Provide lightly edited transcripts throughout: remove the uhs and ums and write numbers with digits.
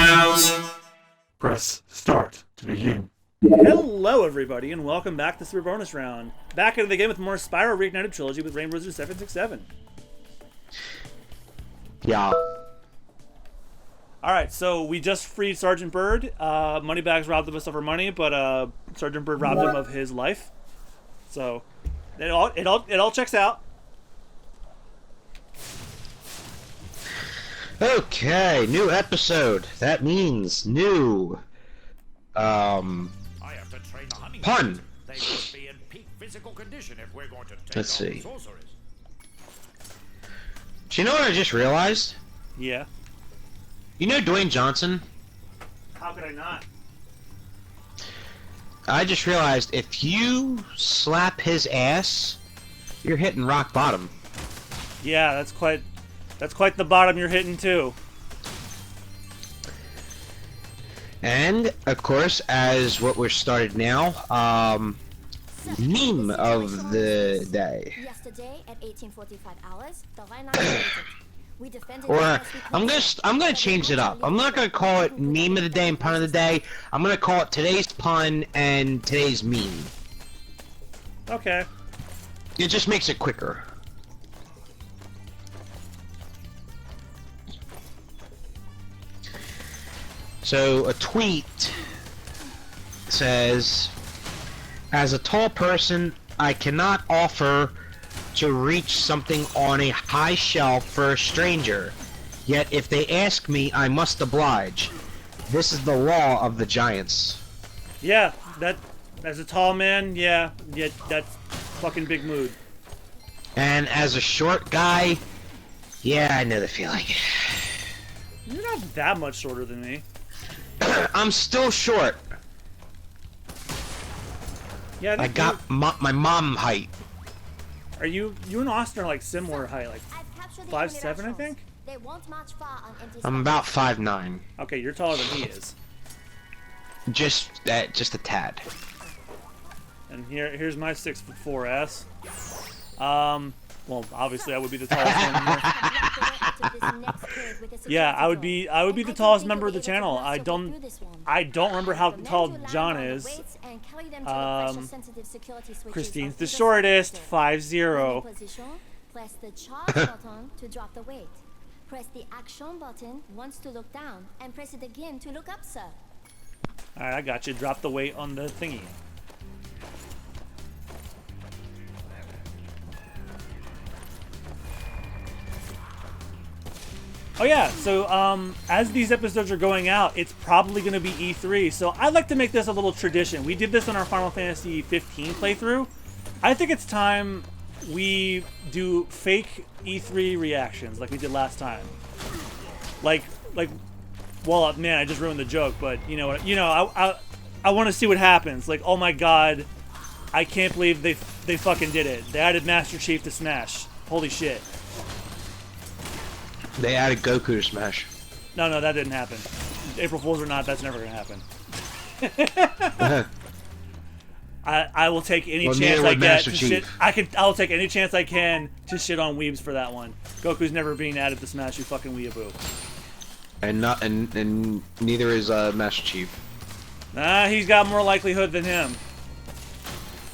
rounds. Press start to begin. Hello, everybody, and welcome back to Super Bonus Round. Back into the game with more Spyro Reignited Trilogy with Rainbow 767. Yeah. Alright, so we just freed Sergeant Bird. Moneybags robbed us of our money, but Sergeant Bird robbed him of his life. So, it all checks out. Okay, new episode. That means new. Pun. They must be in peak physical condition if we're going to take Let's see. sorcerers. Do you know what I just realized? Yeah. You know Dwayne Johnson? How could I not? I just realized if you slap his ass, you're hitting rock bottom. Yeah, that's quite the bottom you're hitting too. And of course, as what we're started now, meme of the day. Yesterday at 1845 hours, the Rhine we defended. Or I'm gonna change it up. I'm not gonna call it meme of the day and pun of the day. I'm gonna call it today's pun and today's meme. Okay. It just makes it quicker. So a tweet says, as a tall person, I cannot offer to reach something on a high shelf for a stranger. Yet if they ask me, I must oblige. This is the law of the giants. Yeah, as a tall man, yeah, that's fucking big mood. And as a short guy, yeah, I know the feeling. You're not that much shorter than me. I'm still short. Yeah, I got my mom height. Are you and Austin are like similar height, like 5'7", I think? They won't march far on empty I'm about 5'9". Okay, you're taller than he is. Just a tad. And here's my 6'4" ass. Well, obviously I would be the tallest one here. Yeah, I would be the tallest member of the channel. I don't remember how tall John is. Christine's the shortest, 5'0". Press the charge button to drop the weight. Press the action button once to look down, and press it again to look up, sir. Alright, I got you. Drop the weight on the thingy. Oh yeah, so as these episodes are going out, it's probably going to be E3, so I'd like to make this a little tradition. We did this on our Final Fantasy 15 playthrough. I think it's time we do fake E3 reactions like we did last time. Well, man, I just ruined the joke, but I want to see what happens. Like, oh my god, I can't believe they fucking did it. They added Master Chief to Smash. Holy shit. They added Goku to Smash. No, that didn't happen. April Fools or not, that's never gonna happen. I will take any chance I get to shit. I'll take any chance I can to shit on weebs for that one. Goku's never being added to Smash, you fucking weeaboo. And neither is Master Chief. Nah, he's got more likelihood than him.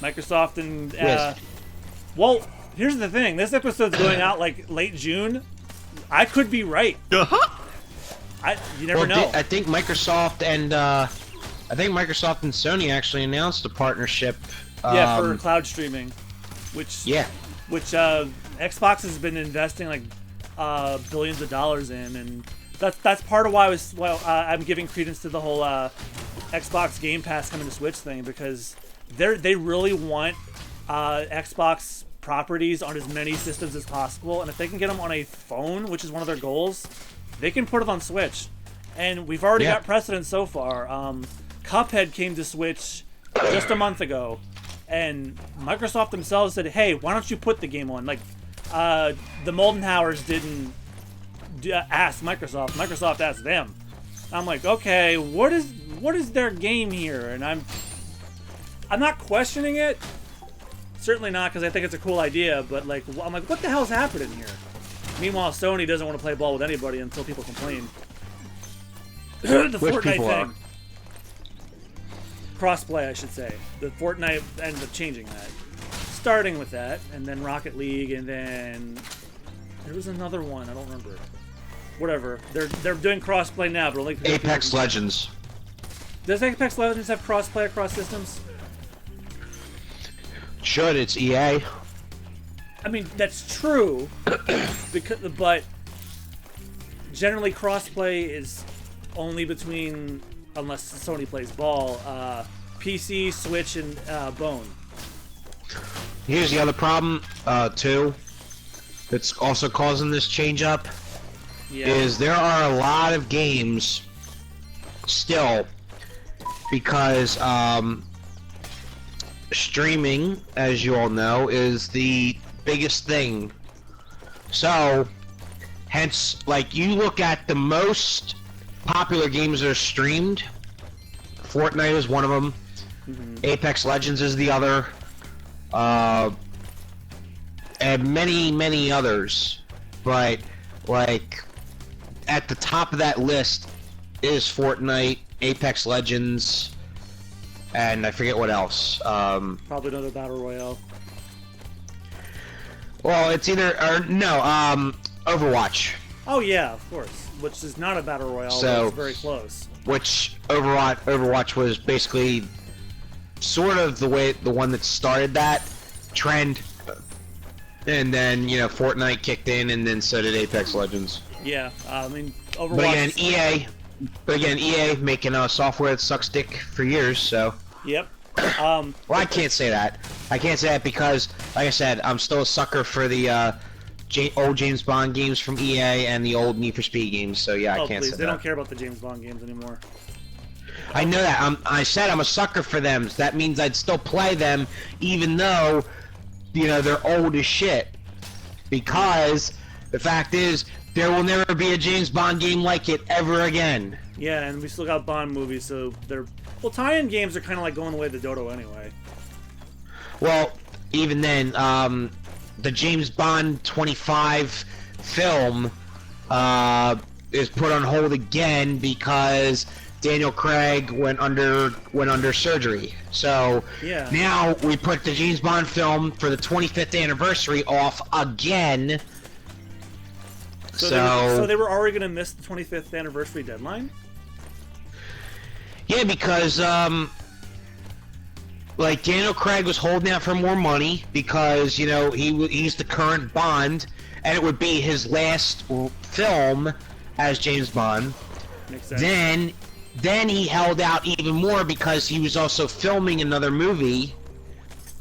Microsoft and Yes. Well, here's the thing. This episode's going out like late June. I could be right. You never know. I think Microsoft and Sony actually announced a partnership. Yeah, for cloud streaming, which Xbox has been investing like billions of dollars in, and that's part of why I'm giving credence to the whole Xbox Game Pass coming to Switch thing, because they really want Xbox properties on as many systems as possible, and if they can get them on a phone, which is one of their goals, they can put it on Switch. And we've already got precedent so far. Cuphead came to Switch just a month ago, and Microsoft themselves said, hey, why don't you put the game on? Like, the Moldenhauers didn't ask Microsoft. Microsoft asked them. I'm like, okay, what is their game here? And I'm not questioning it. Certainly not, because I think it's a cool idea, but like, I'm like, what the hell's happening here? Meanwhile, Sony doesn't want to play ball with anybody until people complain. The Which Fortnite people thing. are? Crossplay, I should say. The Fortnite ended up changing that. Starting with that, and then Rocket League, and then there was another one. I don't remember. Whatever. They're doing crossplay now, but only Apex Legends. Does Apex Legends have crossplay across systems? Should, it's EA. I mean, that's true, but generally crossplay is only between, unless Sony plays ball, PC, Switch, and Bone. Here's the other problem, too, that's also causing this change up, is there are a lot of games still, because streaming, as you all know, is the biggest thing. So, hence, like, you look at the most popular games that are streamed, Fortnite is one of them, Apex Legends is the other, and many others, but, like, at the top of that list is Fortnite, Apex Legends, and I forget what else. Probably another battle royale. Well, it's either Overwatch. Oh yeah, of course. Which is not a battle royale, So- but it's very close. Which Overwatch was basically sort of the one that started that trend, and then Fortnite kicked in, and then so did Apex Legends. Yeah, I mean Overwatch. But again, EA making software that sucks dick for years, so. Yep. Well, I can't say that. I can't say that because, like I said, I'm still a sucker for the old James Bond games from EA and the old Need for Speed games. So yeah, I can't please, say they that. don't care about the James Bond games anymore. I know that. I said I'm a sucker for them. So that means I'd still play them, even though, they're old as shit. Because the fact is, there will never be a James Bond game like it ever again. Yeah, and we still got Bond movies, so they're tie-in games are kind of like going away the dodo anyway. Well, even then, the James Bond 25 film is put on hold again because Daniel Craig went under surgery. So Yeah. now we put the James Bond film for the 25th anniversary off again. So they were already going to miss the 25th anniversary deadline? Yeah, because like Daniel Craig was holding out for more money because he's the current Bond, and it would be his last film as James Bond. Makes sense. Then he held out even more because he was also filming another movie,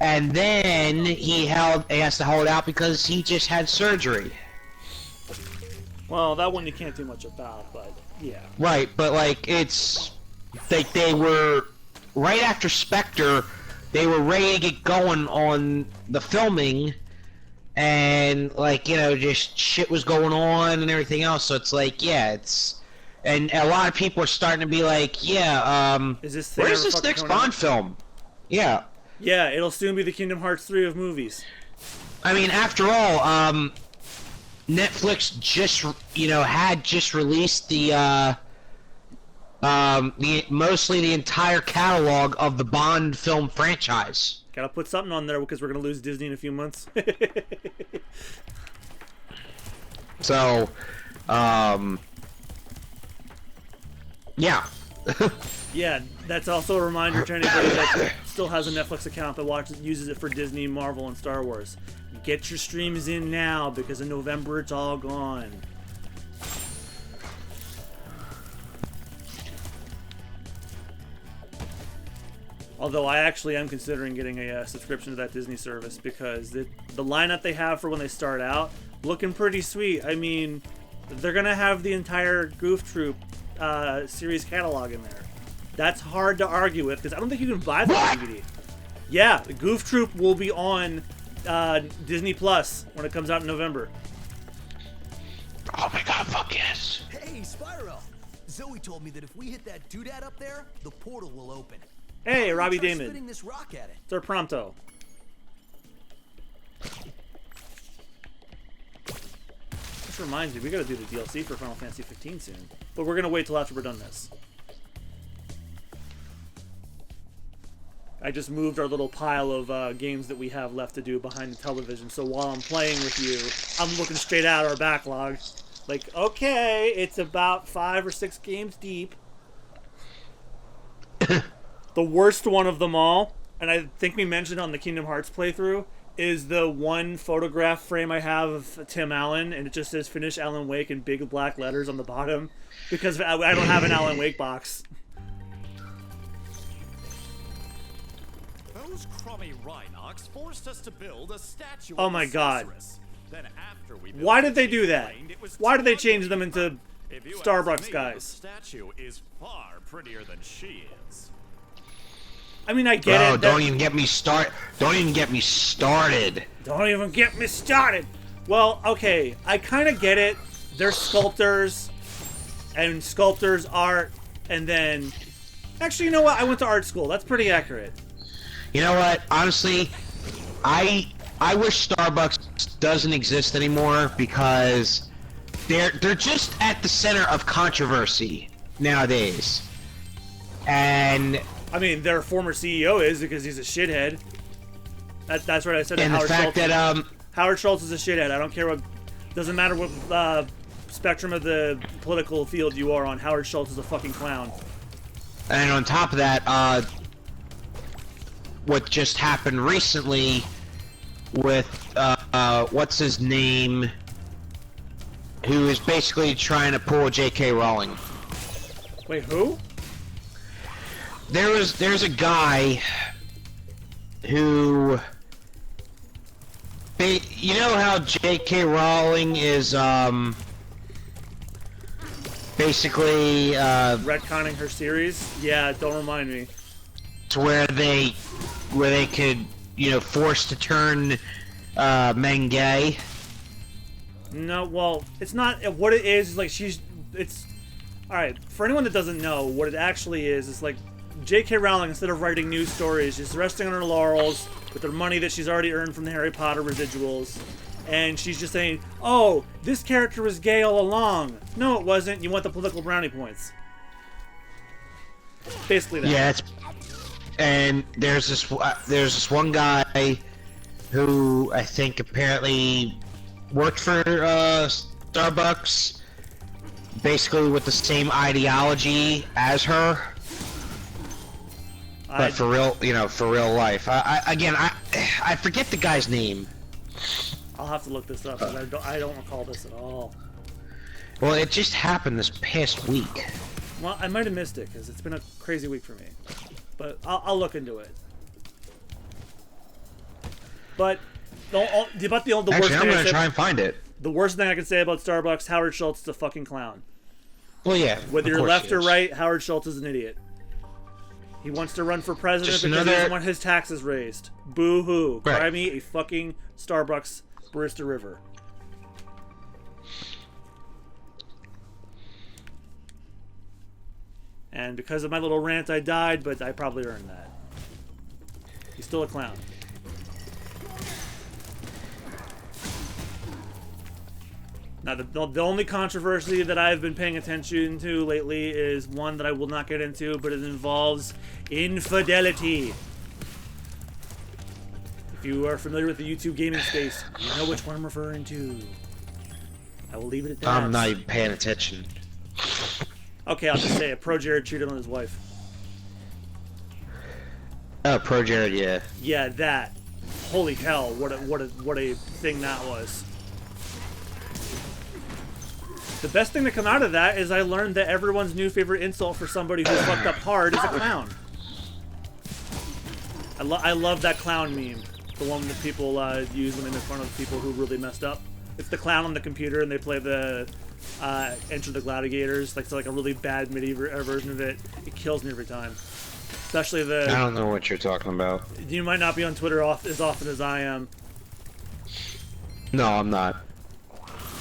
and then he has to hold out because he just had surgery. Well, that one you can't do much about, but yeah. Right, but like it's like they were right after Spectre, they were ready to get going on the filming, and like just shit was going on and everything else. So it's like and a lot of people are starting to be like, Is this thing where's ever this fucking next coming Bond out? film? Yeah, Yeah, it'll soon be the Kingdom Hearts 3 of movies. I mean after all, Netflix had just released the mostly the entire catalog of the Bond film franchise. Gotta put something on there because we're gonna lose Disney in a few months. So, yeah. Yeah, that's also a reminder to anybody that still has a Netflix account that uses it for Disney, Marvel, and Star Wars. Get your streams in now because in November it's all gone. Although I actually am considering getting a subscription to that Disney service because the lineup they have for when they start out looking pretty sweet. I mean, they're gonna have the entire Goof Troop series catalog in there. That's hard to argue with because I don't think you can buy that DVD. Yeah, the Goof Troop will be on Disney Plus when it comes out in November. Oh my god, fuck yes. Hey, Spyro! Zoe told me that if we hit that doodad up there, the portal will open. Hey, Robbie Try Damon. spitting this rock at it. Sir Prompto. Which reminds me, we gotta do the DLC for Final Fantasy 15 soon. But we're gonna wait till after we're done this. I just moved our little pile of games that we have left to do behind the television, so while I'm playing with you, I'm looking straight at our backlog. Like, okay, it's about 5 or 6 games deep. The worst one of them all, and I think we mentioned on the Kingdom Hearts playthrough, is the one photograph frame I have of Tim Allen, and it just says Finish Alan Wake in big black letters on the bottom, because I don't have an Alan Wake box. Those crummy Rhinox forced us to build a statue. Oh of my the God. sorceress. Then after we Why built did they it, do that? it was Why did they too change ugly. them into If you ask Starbucks me, guys? The statue is far prettier than she is. I mean, I get Bro, it. don't even get me Don't even get me started. Don't even get me started. Well, okay, I kind of get it. They're sculptors, and sculptors art, and then... Actually, you know what? I went to art school. That's pretty accurate. You know what? Honestly, I wish Starbucks doesn't exist anymore because they're just at the center of controversy nowadays. And I mean, their former CEO is because he's a shithead. That's right. I said that. and the Howard fact Schultz, that Howard Schultz is a shithead. I don't care what. Doesn't matter what spectrum of the political field you are on. Howard Schultz is a fucking clown. and on top of that, what just happened recently with what's his name, who is basically trying to pull J.K. Rowling. Wait, who? There's a guy who, you know how J.K. Rowling is basically Retconning her series? Yeah, don't remind me. to where they could, you know, force to turn men gay. No, well, it's not. What it is like it's. Alright, for anyone that doesn't know, what it actually is like J.K. Rowling, instead of writing new stories, she's resting on her laurels with the money that she's already earned from the Harry Potter residuals. And she's just saying, oh, this character was gay all along. No, it wasn't. You want the political brownie points. Basically that. Yeah, and there's this one guy who I think apparently worked for Starbucks, basically with the same ideology as her, but for real, you know, for real life. I forget the guy's name. I'll have to look this up, because I don't recall this at all. Well, it just happened this past week. Well, I might have missed it, because it's been a crazy week for me. But I'll look into it. But the worst Actually, I'm thing gonna try and find it. the worst thing I can say about Starbucks, Howard Schultz is a fucking clown. Well, yeah. Whether of you're course left he or is. right, Howard Schultz is an idiot. He wants to run for president Just because he another- doesn't want his taxes raised. Boo-hoo. Right. Cry me a fucking Starbucks barista river. And because of my little rant, I died, but I probably earned that. He's still a clown. Now, the only controversy that I've been paying attention to lately is one that I will not get into, but it involves infidelity. If you are familiar with the YouTube gaming space, you know which one I'm referring to. I will leave it at that. I'm not even paying attention. Okay, I'll just say it. Pro Jared cheated on his wife. Oh, Pro Jared, yeah. Yeah, that. Holy hell! What a thing that was. The best thing to come out of that is I learned that everyone's new favorite insult for somebody who's fucked up hard is a clown. I love that clown meme. The one that people use when they make fun of people who really messed up. It's the clown on the computer and they play the Enter the Gladiators. Like, it's like a really bad MIDI version of it. It kills me every time. Especially I don't know what you're talking about. You might not be on Twitter as often as I am. No, I'm not.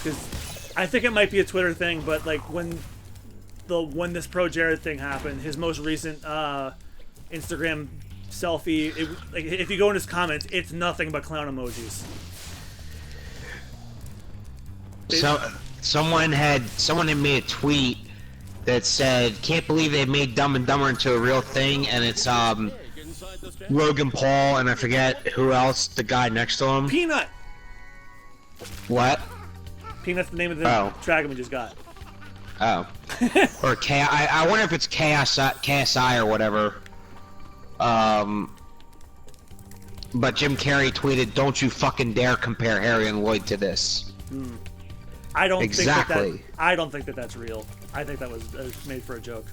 Because I think it might be a Twitter thing, but like when this Pro Jared thing happened, his most recent Instagram selfie, like, if you go in his comments, it's nothing but clown emojis. Someone had made a tweet that said, "Can't believe they made Dumb and Dumber into a real thing," and it's Logan Paul and I forget who else, the guy next to him. Peanut. What? Peanut's the name of the dragon we just got. Oh. Or I wonder if it's KSI or whatever. But Jim Carrey tweeted, "Don't you fucking dare compare Harry and Lloyd to this." I don't exactly. think I don't think that that's real. I think that was made for a joke.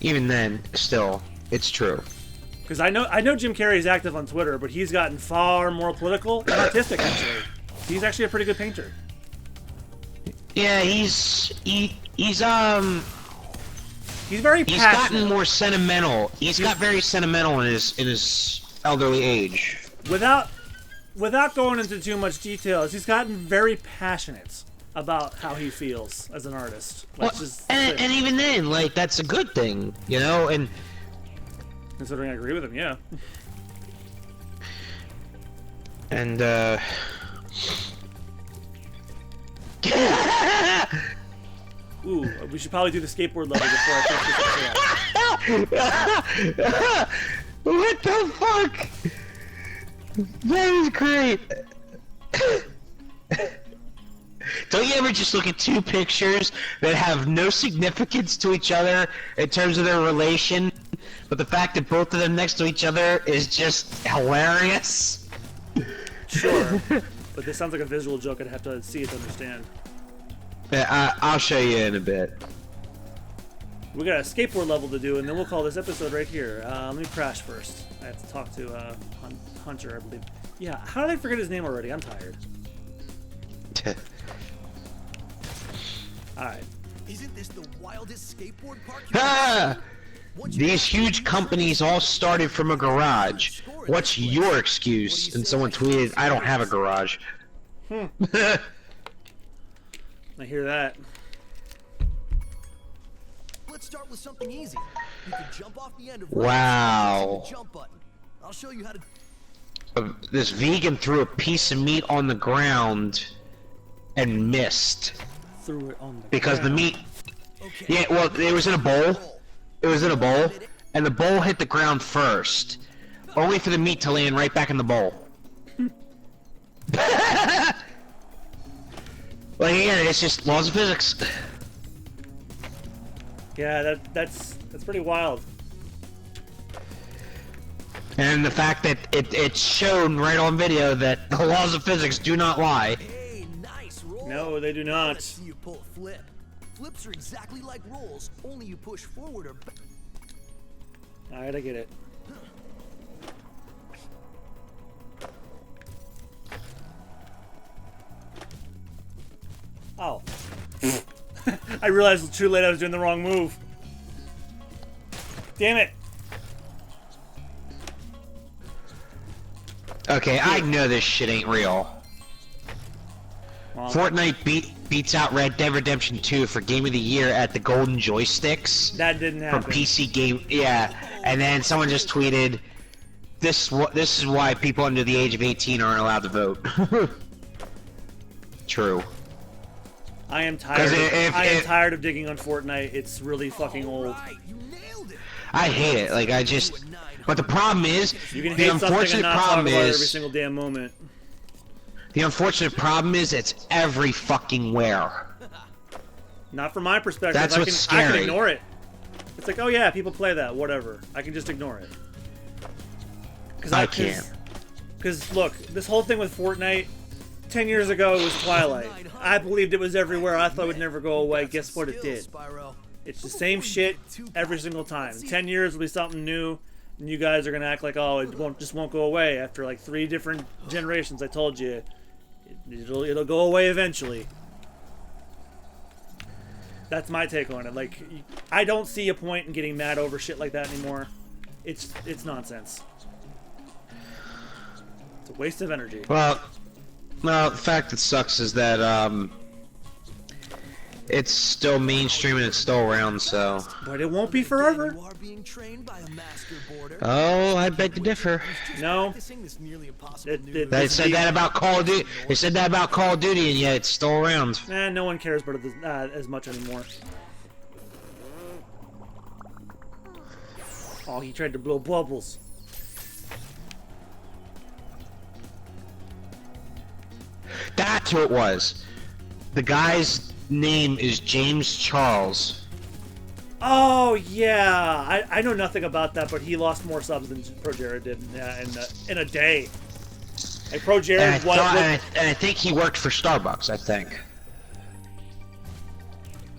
Even then, still, it's true. Because I know Jim Carrey is active on Twitter, but he's gotten far more political and artistic. Actually, he's actually a pretty good painter. Yeah, he's very passionate. He's gotten more sentimental. He's got very sentimental in his elderly age. Without going into too much details, he's gotten very passionate about how he feels as an artist. And even then, like, that's a good thing, you know. And considering I agree with him, yeah. And ooh, we should probably do the skateboard level before I finish this episode. What the fuck? That is great. Don't you ever just look at two pictures that have no significance to each other in terms of their relation, but the fact that both of them next to each other is just hilarious? Sure, but this sounds like a visual joke. I'd have to see it to understand. Yeah, I'll show you in a bit. We got a skateboard level to do, and then we'll call this episode right here. Let me crash first. I have to talk to Hunter, I believe. Yeah, how did I forget his name already? I'm tired. Alright. Isn't this the wildest skateboard park These huge companies all started from a garage. What's your excuse? And someone tweeted, "I don't have a garage." I hear that. Let's start with something easy. You can jump off the end of wow. the jump button. I'll show you how to. This vegan threw a piece of meat on the ground and missed. Threw it on the because ground. The meat. Okay. Yeah, well, it was in a bowl. It was in a bowl, and the bowl hit the ground first, only for the meat to land right back in the bowl. Well, yeah, it's just laws of physics. Yeah, that's pretty wild. And the fact that it's shown right on video that the laws of physics do not lie. Hey, nice roll. No, they do not. Let's see you pull a flip. Flips are exactly like rolls, only you push forward or back. Alright, I get it. Oh. I realized too late I was doing the wrong move. Damn it. Okay, I know this shit ain't real. Well, Fortnite beats out Red Dead Redemption 2 for Game of the Year at the Golden Joysticks. that didn't happen. From PC Game, yeah. And then someone just tweeted, "This is why people under the age of 18 aren't allowed to vote." True. I am tired. I am tired of digging on Fortnite. It's really fucking old. Right, you nailed it. I hate it. Like, I just. But the problem is, You can the hate something and unfortunate not talk problem about it is, every single damn moment. the unfortunate problem is, it's every fucking where. Not from my perspective. That's I what's can scary. ignore it. It's like, oh yeah, people play that, whatever. I can just ignore it. I can't. Because look, this whole thing with Fortnite, 10 years ago it was Twilight. I believed it was everywhere. I thought it would never go away. Guess what it did? It's the same shit every single time. In 10 years will be something new, and you guys are gonna act like, oh, it won't go away after like 3 different generations. I told you, it'll go away eventually. That's my take on it. Like, I don't see a point in getting mad over shit like that anymore. It's nonsense. It's a waste of energy. Well, the fact that sucks is that, It's still mainstream and it's still around, so. But it won't be forever. You are being trained by a master boarder. Oh, I beg to differ. No. Practicing this nearly impossible new They said that about Call of Duty. They said that about Call of Duty, and yet it's still around. No one cares about it as much anymore. Oh, he tried to blow bubbles. That's what it was. The guy's name is James Charles. Oh yeah, I know nothing about that, but he lost more subs than Pro Jared did in a day. Like Pro Jared, And I think he worked for Starbucks. I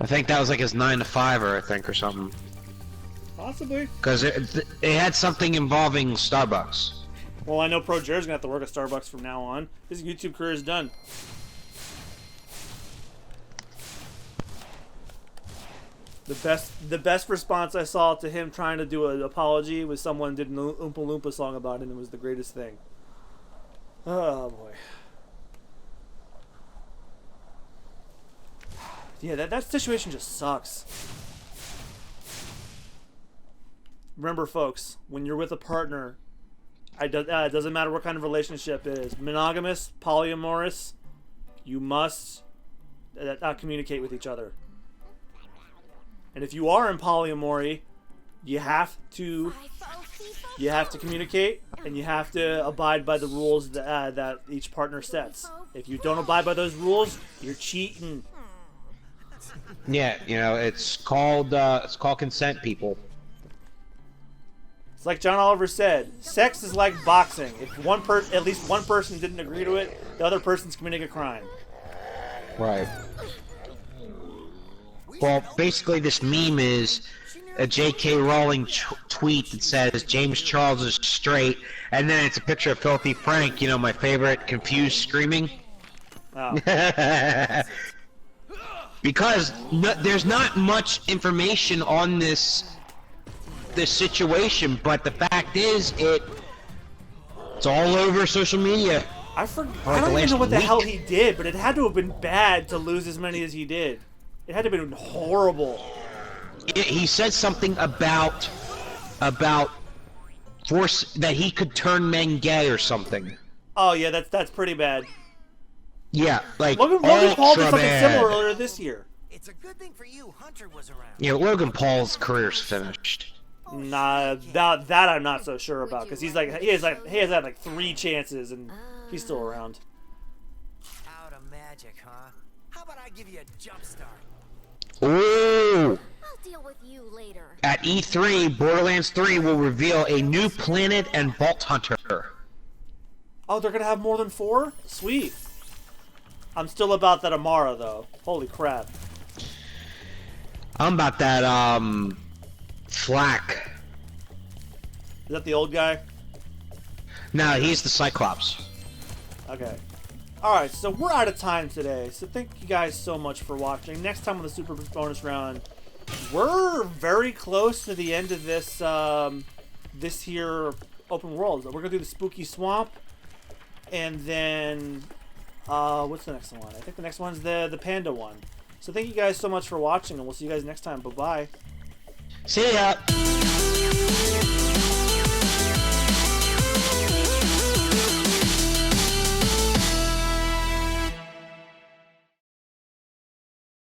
think that was like his 9 to 5, I think, or something. Possibly. Because it had something involving Starbucks. Well, I know Pro Jared's gonna have to work at Starbucks from now on. His YouTube career is done. The best response I saw to him trying to do an apology was someone did an Oompa Loompa song about it, and it was the greatest thing. Oh boy. Yeah, that situation just sucks. Remember, folks, when you're with a partner, it doesn't matter what kind of relationship it is, monogamous, polyamorous, you must communicate with each other. And if you are in polyamory, you have to communicate, and you have to abide by the rules that each partner sets. If you don't abide by those rules, you're cheating. Yeah, it's called consent, people. It's like John Oliver said, sex is like boxing. If at least one person didn't agree to it, the other person's committing a crime. Right. Well, basically this meme is a J.K. Rowling tweet that says James Charles is straight, and then it's a picture of Filthy Frank, my favorite, confused screaming. Oh. Because there's not much information on this situation, but the fact is it's all over social media. I don't even know what the hell he did, but it had to have been bad to lose as many as he did. It had to have been horrible. He said something about force that he could turn men gay or something. Oh yeah, that's pretty bad. Yeah, like Logan Paul did something bad. similar earlier this year. It's a good thing for you Hunter was around. Yeah, Logan Paul's career's finished. Nah, that I'm not so sure about, because he has had like 3 chances and he's still around. Out of magic, huh? How about I give you a jump start? Ooh! I'll deal with you later. At E3, Borderlands 3 will reveal a new planet and Vault Hunter. Oh, they're gonna have more than 4? Sweet. I'm still about that Amara though. Holy crap. I'm about that Flack. Is that the old guy? No, he's the Cyclops. Okay. Alright, so we're out of time today. So thank you guys so much for watching. Next time on the Super Bonus Round, we're very close to the end of this this here open world. We're gonna do the Spooky Swamp, and then what's the next one? I think the next one's the Panda one. So thank you guys so much for watching, and we'll see you guys next time. Bye bye. See ya!